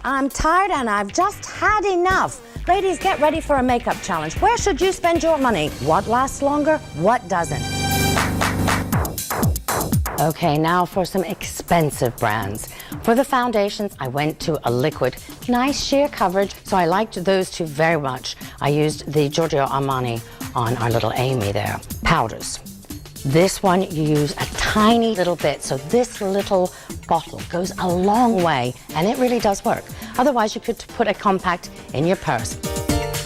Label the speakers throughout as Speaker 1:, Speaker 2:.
Speaker 1: I'm tired and I've just had enough. Ladies, get ready for a makeup challenge. Where should you spend your money? What lasts longer? What doesn't? Okay, now for some expensive brands. For the foundations, I went to a liquid, nice sheer coverage, so I liked those two very much. I used the Giorgio Armani on our little Amy there. Powders. This one you use a tiny little bit, so this little bottle goes a long way, and it really does work. Otherwise, you could put a compact in your purse.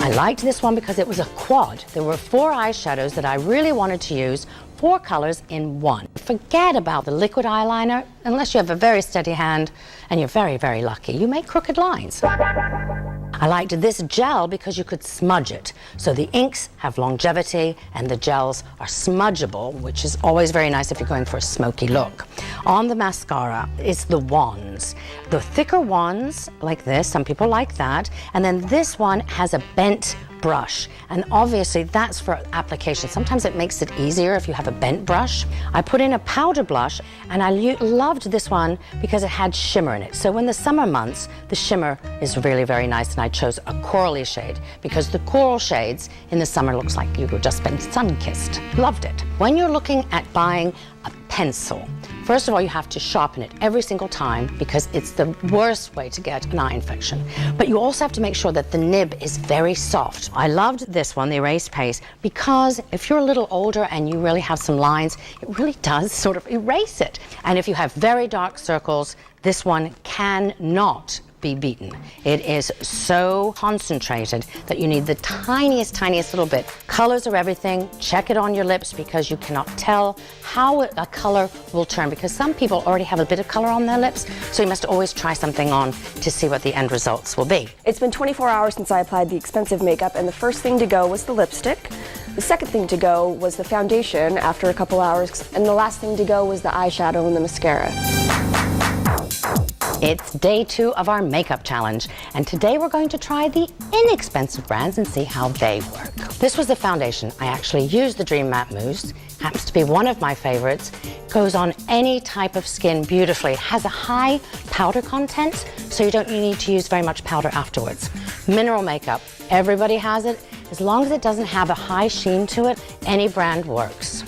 Speaker 1: I liked this one because it was a quad. There were 4 eyeshadows that I really wanted to use, 4 colors in one. Forget about the liquid eyeliner, unless you have a very steady hand and you're very, very lucky. You make crooked lines. I liked this gel because you could smudge it. So the inks have longevity and the gels are smudgeable, which is always very nice if you're going for a smoky look. On the mascara, it's the wands. The thicker wands, like this, some people like that. And then this one has a bent brush, and obviously that's for application. Sometimes it makes it easier if you have a bent brush. I put in a powder blush, and I loved this one because it had shimmer in it. So in the summer months, the shimmer is really very nice, and I chose a corally shade because the coral shades in the summer looks like you've just been sun-kissed. Loved it. When you're looking at buying a pencil, first of all, you have to sharpen it every single time because it's the worst way to get an eye infection. But you also have to make sure that the nib is very soft. I loved this one, the Erase Paste, because if you're a little older and you really have some lines, it really does sort of erase it. And if you have very dark circles, this one cannot be beaten. It is so concentrated that you need the tiniest little bit. Colors are everything. Check it on your lips because you cannot tell how a color will turn, because some people already have a bit of color on their lips, so you must always try something on to see what the end results will be.
Speaker 2: It's been 24 hours since I applied the expensive makeup, and the first thing to go was the lipstick. The second thing to go was the foundation after a couple hours, and the last thing to go was the eyeshadow and the mascara.
Speaker 1: It's day 2 of our makeup challenge, and today we're going to try the inexpensive brands and see how they work. This was the foundation. I actually used the Dream Matte Mousse. Happens to be one of my favorites. Goes on any type of skin beautifully. It has a high powder content, so you don't need to use very much powder afterwards. Mineral makeup. Everybody has it. As long as it doesn't have a high sheen to it, any brand works.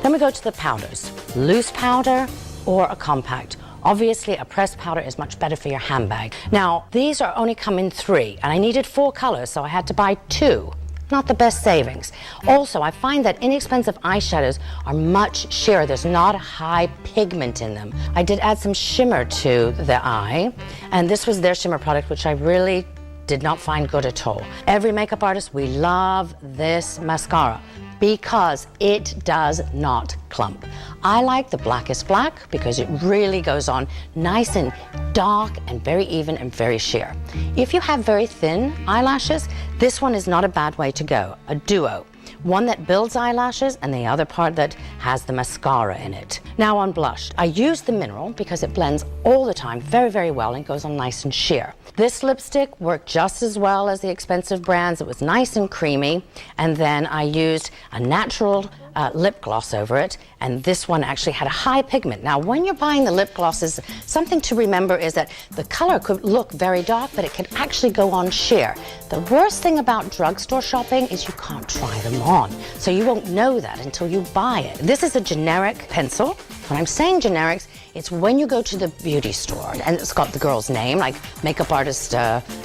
Speaker 1: Then we go to the powders. Loose powder or a compact. Obviously, a pressed powder is much better for your handbag. Now, these are only come in 3, and I needed 4 colors, so I had to buy 2. Not the best savings. Also, I find that inexpensive eyeshadows are much sheerer. There's not a high pigment in them. I did add some shimmer to the eye, and this was their shimmer product, which I really did not find good at all. Every makeup artist, we love this mascara because it does not clump. I like the Blackest Black because it really goes on nice and dark and very even and very sheer. If you have very thin eyelashes, this one is not a bad way to go. A duo. One that builds eyelashes and the other part that has the mascara in it. Now on blush, I use the Mineral because it blends all the time very, very well and goes on nice and sheer. This lipstick worked just as well as the expensive brands. It was nice and creamy. And then I used a natural lip gloss over it, and this one actually had a high pigment. Now, when you're buying the lip glosses, something to remember is that the color could look very dark, but it can actually go on sheer. The worst thing about drugstore shopping is you can't try them on, so you won't know that until you buy it. This is a generic pencil. When I'm saying generics, it's when you go to the beauty store and it's got the girl's name, like makeup artist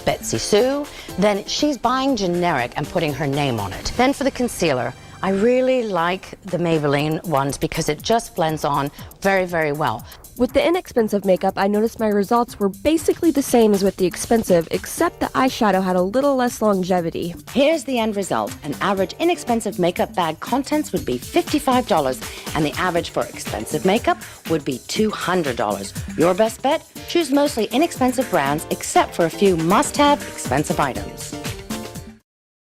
Speaker 1: Betsy Sue, then she's buying generic and putting her name on it. Then for the concealer, I really like the Maybelline ones because it just blends on very, very well.
Speaker 2: With the inexpensive makeup, I noticed my results were basically the same as with the expensive, except the eyeshadow had a little less longevity.
Speaker 1: Here's the end result. An average inexpensive makeup bag contents would be $55, and the average for expensive makeup would be $200. Your best bet? Choose mostly inexpensive brands except for a few must-have expensive items.